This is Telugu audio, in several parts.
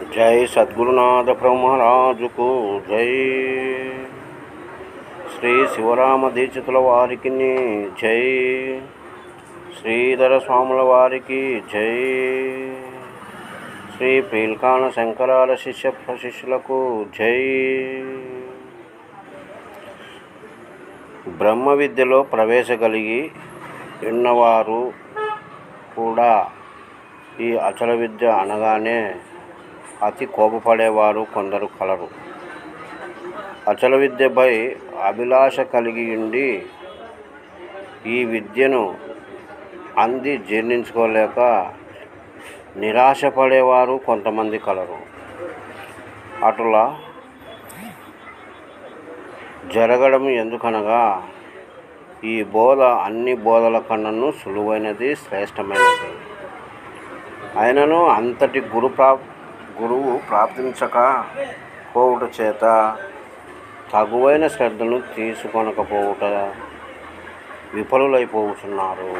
जय सद्गुरुनाथ प्रभु महाराज को जय। श्री शिवराम दीक्षितुల వారికి జై, శ్రీధర స్వాముల వారికి జై, శ్రీ పీల్కాన శంకరాల శిష్యులకు జై. బ్రహ్మ విద్యలో ప్రవేశగలిగి ఉన్నవారు కూడా ఈ అచల విద్య అనగానే అతి కోపపడేవారు కొందరు కలరు. అచల విద్యపై అభిలాష కలిగి ఉండి ఈ విద్యను అంది జీర్ణించుకోలేక నిరాశపడేవారు కొంతమంది కలరు. అటులా జరగడం ఎందుకనగా ఈ బోధ అన్ని బోధల కన్నను సులువైనది, శ్రేష్టమైనది. అయినను అంతటి గురువు ప్రాప్తించక పోవుట చేత తగువైన శ్రద్ధను తీసుకొనకపోవుట విఫలులైపోతున్నారు.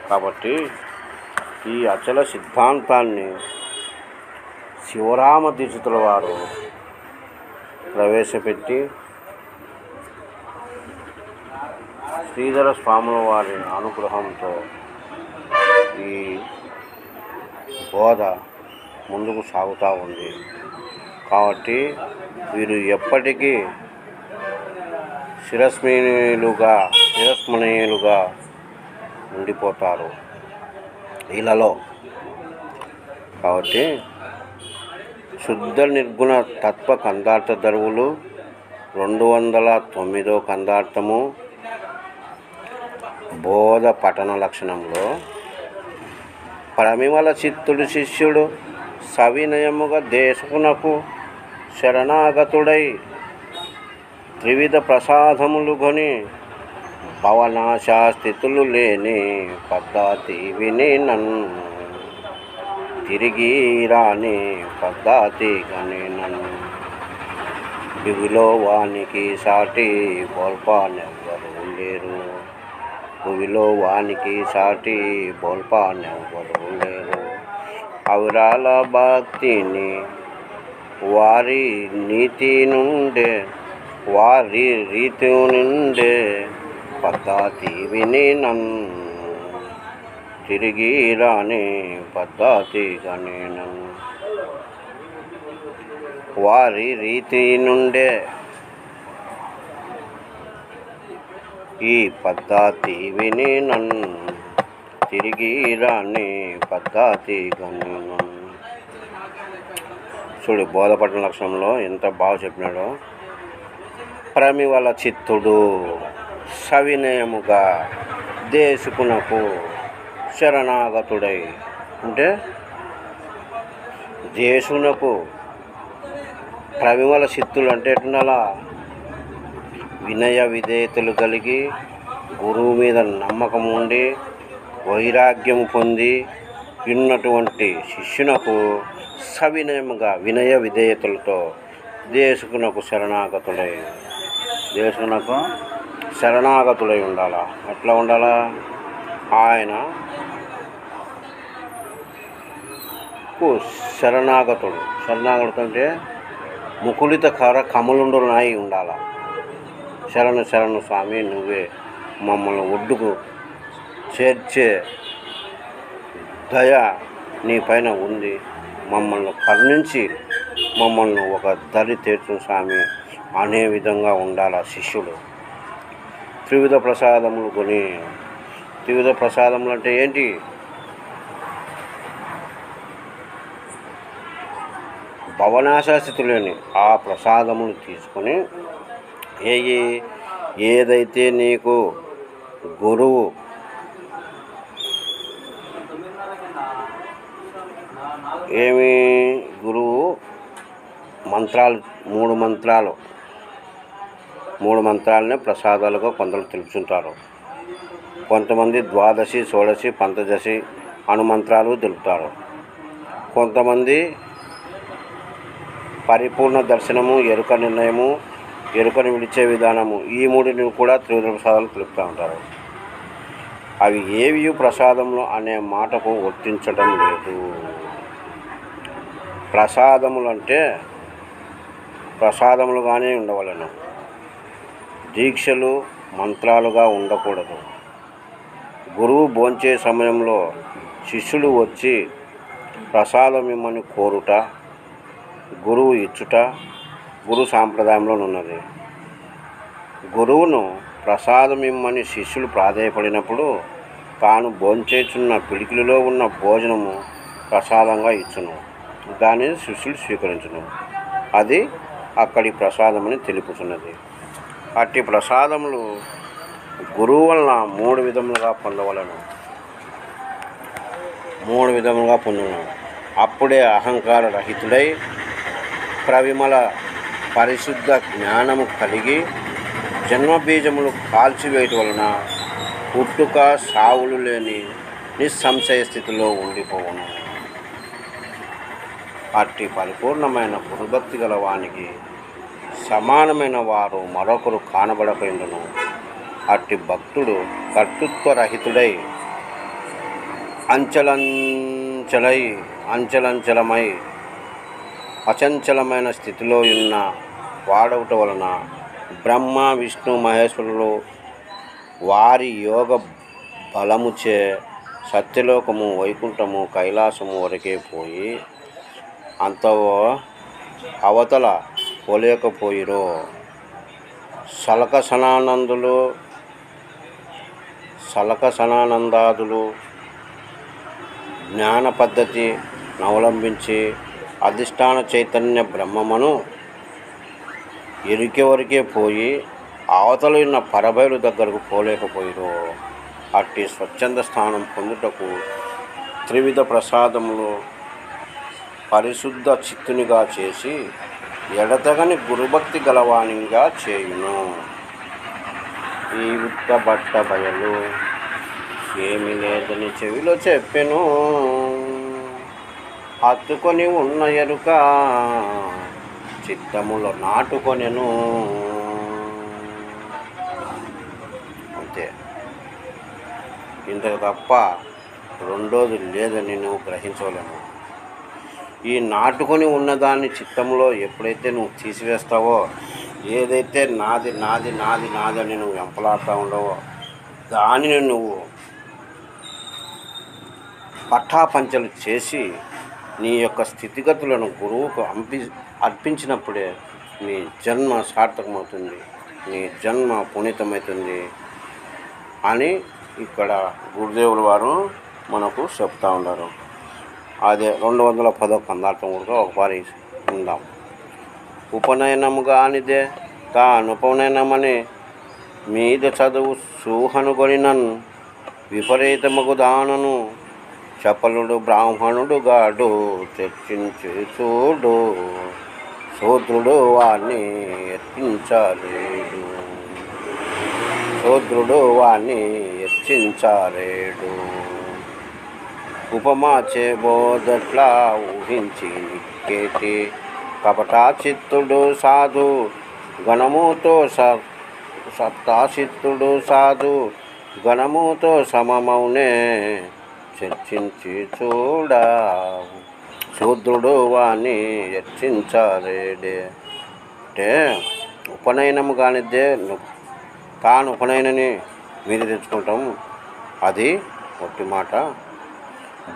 కాబట్టి ఈ అచల సిద్ధాంతాన్ని శివరామ దీక్షితుల వారు ప్రవేశపెట్టి శ్రీధర స్వాముల వారి అనుగ్రహంతో ఈ బోధ ముందుకు సాగుతూ ఉంది. కాబట్టి వీరు ఎప్పటికీ శిరస్మణీయులుగా ఉండిపోతారు ఇలాలో. కాబట్టి శుద్ధ నిర్గుణ తత్వ కందార్థ ధరువులు 209వ కందార్థము బోధ పఠన లక్షణంలో ప్రమిమల చిత్తుడు శిష్యుడు సవినయముగా దేశమునకు శరణాగతుడై త్రివిధ ప్రసాదములు కొని భవనాశా స్థితులు లేని పద్ధతి విని నన్ను తిరిగి రాని పద్ధతి కని నన్ను భువిలో వానికి సాటి బోల్పానెవ్వరు లేరు. భువిలో వానికి సాటి బోల్పానెవ్వరు లేరు. అవిరాల భక్తిని వారి నీతి నుండే వారి రీతి నుండే పద్ధతి విని నన్ను తిరిగి రాని పద్ధతి కని నన్ను వారి రీతి నుండే ఈ పద్ధతి విని నన్ను తిరిగి రాని పద్ధతి కని నన్ను. చూడు బోధపట్టిన లక్షణంలో ఎంత బాగా చెప్పినాడో. ప్రమివల చిత్తుడు సవినయముగా దేశకునకు శరణాగతుడై, అంటే దేశునకు ప్రమివల చిత్తులు అంటే ఎట్లా వినయ విధేయతలు కలిగి గురువు మీద నమ్మకం ఉండి వైరాగ్యము పొంది ఉన్నటువంటి శిష్యునకు సవినయముగా వినయ విధేయతలతో దేశకునకు శరణాగతులై ఉండాలా. ఎట్లా ఉండాలా? ఆయన శరణాగతుడు అంటే ముకులిత కమలుండునాయి ఉండాలా. శరణు స్వామి, నువ్వే మమ్మల్ని ఒడ్డుకు చేర్చే దయ నీ పైన ఉంది, మమ్మల్ని కరుణించి మమ్మల్ని ఒక దరి తీర్చు స్వామి అనే విధంగా ఉండాలా శిష్యుడు. త్రివిధ ప్రసాదములు కొని, త్రివిధ ప్రసాదములు అంటే ఏంటి? భవనాశాస్థితులేని ఆ ప్రసాదములు తీసుకొని ఏదైతే నీకు గురువు మూడు మంత్రాలనే ప్రసాదాలుగా కొందరు తెలుపుతుంటారు. కొంతమంది ద్వాదశి, షోడశి, పంచదశి అనుమంత్రాలు తెలుపుతారు. కొంతమంది పరిపూర్ణ దర్శనము, ఎరుక నిర్ణయము, ఎరుకను విడిచే విధానము, ఈ మూడిని కూడా త్రివిధ ప్రసాదాలు తెలుపుతూ ఉంటారు. అవి ఏవి ప్రసాదంలో అనే మాటకు వర్తించడం లేదు. ప్రసాదములు అంటే ప్రసాదములుగానే ఉండవలను. దీక్షలు మంత్రాలుగా ఉండకూడదు. గురువు భోంచే సమయంలో శిష్యులు వచ్చి ప్రసాదం ఇమ్మని కోరుట గురువు ఇచ్చుట గురు సాంప్రదాయంలో ఉన్నది. గురువును ప్రసాదం ఇమ్మని శిష్యులు ప్రాధేయపడినప్పుడు తాను భోంచేచున్న పిడికిలిలో ఉన్న భోజనము ప్రసాదంగా ఇచ్చును. దానిని శిష్యులు స్వీకరించును. అది అక్కడి ప్రసాదమని తెలుపుతున్నది. అట్టి ప్రసాదములు గురువు వలన 3 విధములుగా పొందవలను. 3 విధములుగా పొందును. అప్పుడే అహంకార రహితుడై ప్రవిమల పరిశుద్ధ జ్ఞానము కలిగి జన్మబీజములు కాల్చివేయటం వలన పుట్టుక సావులు లేని నిస్సంశయ స్థితిలో ఉండిపోవును. అట్టి పరిపూర్ణమైన గురుభక్తి గల వానికి సమానమైన వారు మరొకరు కానబడకుండును. అట్టి భక్తుడు కర్తృత్వరహితుడై అంచలంచలమై అచంచలమైన స్థితిలో ఉన్న వాడవట వలన బ్రహ్మ విష్ణు మహేశ్వరులు వారి యోగ బలముచే సత్యలోకము వైకుంఠము కైలాసము వరకే పోయి అంత అవతల పోలేకపోయిరో. సలక సనానందాదులు జ్ఞాన పద్ధతి అవలంబించి అధిష్టాన చైతన్య బ్రహ్మమును ఎరికే వరకే పోయి అవతల ఉన్న పరబయలు దగ్గరకు పోలేకపోయిరో. అట్టి స్వచ్ఛంద స్థానం పొందుటకు త్రివిధ ప్రసాదములు పరిశుద్ధ చిత్తునిగా చేసి ఎడతగని గురుభక్తి గలవానిగా చేయును. ఈ ఉత్తబట్ట బయలు ఏమి లేదని చెవిలో చెప్పెను. హత్తుకొని ఉన్న ఎరుక చిత్తములో నాటుకొనెను. అంతే. ఇంతకు తప్ప రెండోది లేదని నువ్వు గ్రహించవలను. ఈ నాటుకొని ఉన్నదాన్ని చిత్తంలో ఎప్పుడైతే నువ్వు తీసివేస్తావో, ఏదైతే నాది నాది నాది నాదని నువ్వు వెంపలాడుతూ ఉండవో దానిని నువ్వు పట్టాపంచలు చేసి నీ యొక్క స్థితిగతులను గురువుకు అర్పించినప్పుడే నీ జన్మ సార్థకమవుతుంది, నీ జన్మ పునీతమవుతుంది అని ఇక్కడ గురుదేవుల వారు మనకు చెప్తూ ఉన్నారు. అదే 210వ కందార్థం కూడా ఒకసారి ఉందాం. ఉపనయనము కానిదే తానుపనయనమని మీద చదువు సూహనుగొనినన్ విపరీతముగు దానను చపలుడు బ్రాహ్మణుడు గాడు చర్చించి చూడు శూద్రుడు వాణ్ణి హెచ్చించలేడు. ఉపమా చేబోదట్లా ఊహించి నిక్కేటి కపటాచిత్తుడు సాధు గణముతో సప్తాచిత్తుడు సాధు గణముతో సమమౌనే చర్చించి చూడ శూద్రుడు వాణ్ణి హెచ్చించలేడే. అంటే ఉపనయనము కానిదే తాను ఉపనయనని మీరు తెచ్చుకుంటాం, అది ఒట్టి మాట.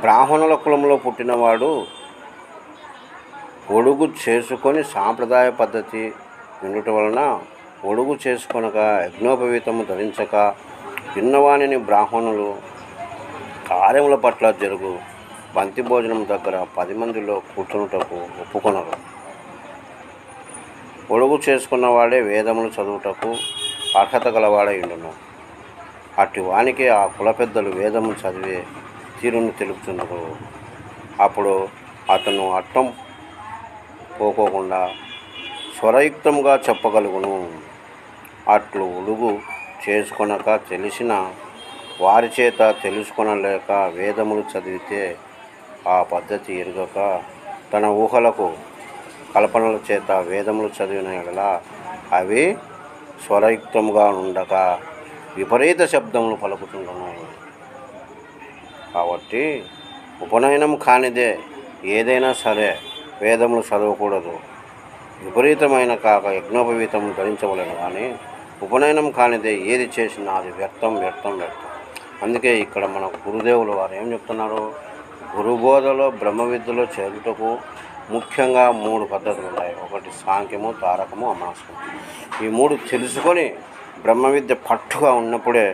బ్రాహ్మణుల కులంలో పుట్టినవాడు ఒడుగు చేసుకొని సాంప్రదాయ పద్ధతి ఉండటం వలన ఒడుగు చేసుకొనక యజ్ఞోపవీతము ధరించక విన్నవాణిని బ్రాహ్మణులు కార్యముల పట్ల జరుగు బంతి భోజనం దగ్గర 10 మందిలో కూర్చునుటకు ఒప్పుకొనరు. ఒడుగు చేసుకున్నవాడే వేదములు చదువుటకు అర్హత గలవాడై ఉండును. అట్టి వానికి ఆ కుల పెద్దలు వేదము చదివే తీరును తెలుపుతున్నారు. అప్పుడు అతను అట్టం పోకోకుండా స్వరయుక్తంగా చెప్పగలుగును. అట్లు ఒడుగు చేసుకొనక తెలిసిన వారి చేత తెలుసుకొనలేక వేదములు చదివితే ఆ పద్ధతి ఎరుగక తన ఊహలకు కల్పనల చేత వేదములు చదివిన ఎడల అవి స్వరయుక్తముగా ఉండక విపరీత శబ్దములు పలుకుతుంటున్నాయి. కాబట్టి ఉపనయనం కానిదే ఏదైనా సరే వేదములు చదవకూడదు, విపరీతమైన కాక యజ్ఞోపవీతం ధరించవలను, కానీ ఉపనయనం కానిదే ఏది చేసినా అది వ్యర్థం వ్యర్థం వ్యర్థం. అందుకే ఇక్కడ మన గురుదేవులు వారు ఏం చెప్తున్నారు, గురుబోధలో బ్రహ్మ విద్యలో చేరుటకు ముఖ్యంగా 3 పద్ధతులు ఉన్నాయి. ఒకటి సాంఖ్యము, తారకము, అమాసము. ఈ 3 తెలుసుకొని బ్రహ్మ విద్య పట్టుగా ఉన్నప్పుడే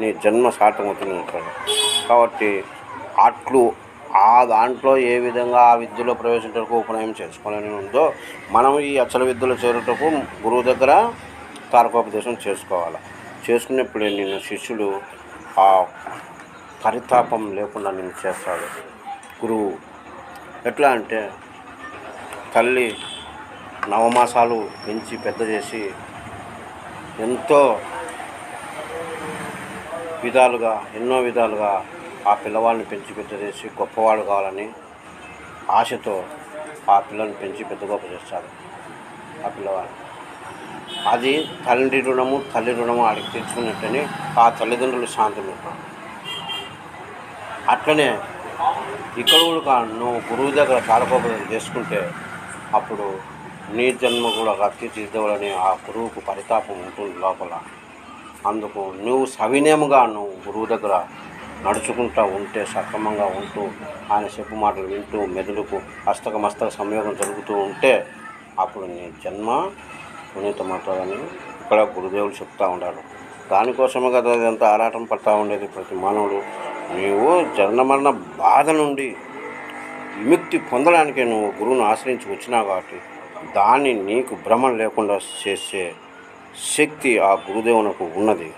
నీ జన్మ సార్థకమవుతుంది ఉంటాడు. కాబట్టి అట్లు ఆ దాంట్లో ఏ విధంగా ఆ విద్యలో ప్రవేశించటకు ఉపనయనం చేసుకోవాలని ఉందో, మనం ఈ అచల విద్యలో చేరుటకు గురువు దగ్గర తారకోపదేశం చేసుకోవాలి. చేసుకున్నప్పుడే నిన్ను శిష్యుడు ఆ పరితాపం లేకుండా నేను చేస్తాడు గురువు. ఎట్లా అంటే తల్లి నవమాసాలు పెంచి పెద్ద చేసి ఎంతో విధాలుగా ఎన్నో విధాలుగా ఆ పిల్లవాడిని పెంచి పెద్ద చేసి గొప్పవాడు కావాలని ఆశతో ఆ పిల్లల్ని పెంచి పెద్ద గొప్ప చేస్తాడు ఆ పిల్లవాడు. అది తండ్రి రుణము తల్లి రుణము ఆడికి తెచ్చుకున్నట్టని ఆ తల్లిదండ్రులు శాంతం ఉంటారు. అట్లనే ఇక్కడ కూడా నువ్వు గురువు దగ్గర తారకోపదేశం చేసుకుంటే అప్పుడు నీ జన్మ కూడా తీర్చిదిద్దవాలని ఆ గురువుకు పరితాపం ఉంటుంది లోపల. అందుకు నువ్వు సవినయముగా నువ్వు గురువు దగ్గర నడుచుకుంటూ ఉంటే, సక్రమంగా ఉంటూ ఆయన చెప్పు మాటలు వింటూ మెదడుకు మస్తక సంయోగం జరుగుతూ ఉంటే అప్పుడు నీ జన్మ పునీతమవుతుందని ఇక్కడ గురుదేవులు చెప్తూ ఉండాలి. దానికోసమే కదా అదంతా ఆరాటం పడతా ఉండేది ప్రతి మానవుడు. నీవు జన్మమరణ బాధ నుండి విముక్తి పొందడానికి నువ్వు గురువును ఆశ్రయించి వచ్చినావు కాబట్టి దాన్ని నీకు భ్రమం లేకుండా చేసే శక్తి ఆ గురుదేవునకు ఉన్నది.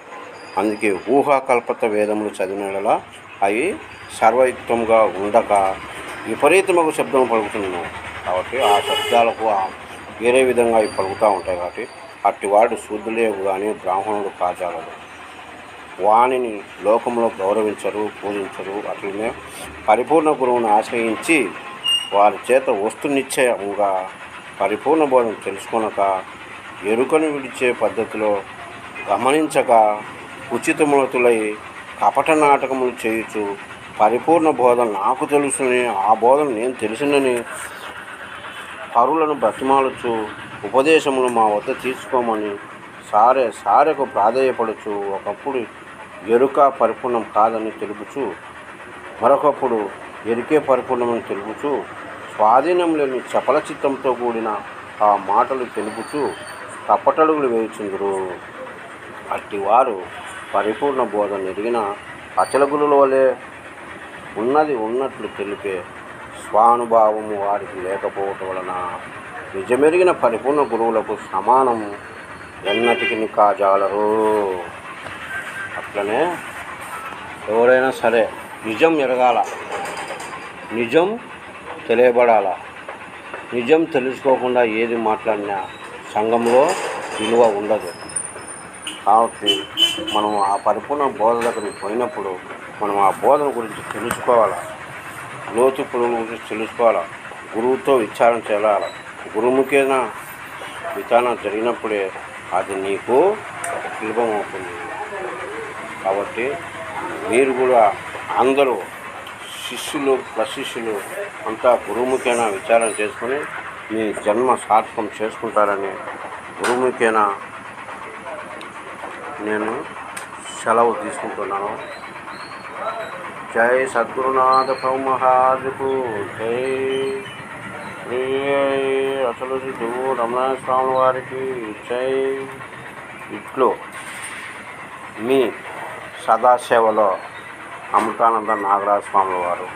అందుకే ఊహాకల్పత వేదములు చదివినలా అవి సర్వయుక్తంగా ఉండక విపరీతముగా శబ్దం పలుకుతున్నావు కాబట్టి ఆ శబ్దాలకు వేరే విధంగా అవి పలుకుతూ ఉంటాయి. కాబట్టి అట్టివాడు శూద్రులేవు కానీ బ్రాహ్మణుడు కాజాలడు. వాణిని లోకంలో గౌరవించరు, పూజించరు. అట్లనే పరిపూర్ణ గురువును ఆశ్రయించి వారి చేత వస్తునిశ్చయంగా పరిపూర్ణ బోధన తెలుసుకొనక ఎరుకను విడిచే పద్ధతిలో గమనించక ఉచితమూలతులై కపట నాటకములు చేయుచు పరిపూర్ణ బోధన నాకు తెలుసుని, ఆ బోధన నేను తెలిసినని పరులను బ్రతిమాలుచు ఉపదేశములు మా వద్ద తీసుకోమని సారెకు ప్రాధేయపడుచు ఒకప్పుడు ఎరుక పరిపూర్ణం కాదని తెలుపుచు మరొకప్పుడు ఎరుకే పరిపూర్ణమని తెలుపుచు స్వాధీనం లేని చపల చిత్తంతో కూడిన ఆ మాటలు తెలుపుచు కపటడుగులు వేయుచుందురు. అట్టివారు పరిపూర్ణ బోధన ఎరిగిన అచలగుల వలె ఉన్నది ఉన్నట్లు తెలిపే స్వానుభావము వారికి లేకపోవటం వలన నిజమెరిగిన పరిపూర్ణ గురువులకు సమానం ఎన్నటికి కాజాలరు. అట్లనే ఎవరైనా సరే నిజం ఎరగాల, నిజం తెలియబడాల. నిజం తెలుసుకోకుండా ఏది మాట్లాడినా సంఘంలో విలువ ఉండదు. కాబట్టి మనం ఆ పరిపూర్ణ బోధ దగ్గరికి పోయినప్పుడు మనం ఆ బోధన గురించి తెలుసుకోవాలి, లోతుపుల గురించి తెలుసుకోవాలి, గురువుతో విచారణ చేయాలి. గురుముఖేన విచారణ జరిగినప్పుడే అది నీకు సులభం అవుతుంది. కాబట్టి మీరు కూడా అందరూ శిష్యులు ప్రశిష్యులు అంతా గురుముఖేన విచారణ చేసుకొని మీ జన్మ సార్థకం చేసుకుంటారని గురుముఖేన నేను సెలవు తీసుకుంటున్నాను. జై సద్గురునాథ ప్రభు మహారాజుకు జై. అసలు రమణ స్వామి వారికి జై. ఇట్లో మీ సదాసేవలో అమృతానంద నాగరాజ స్వామి వారు.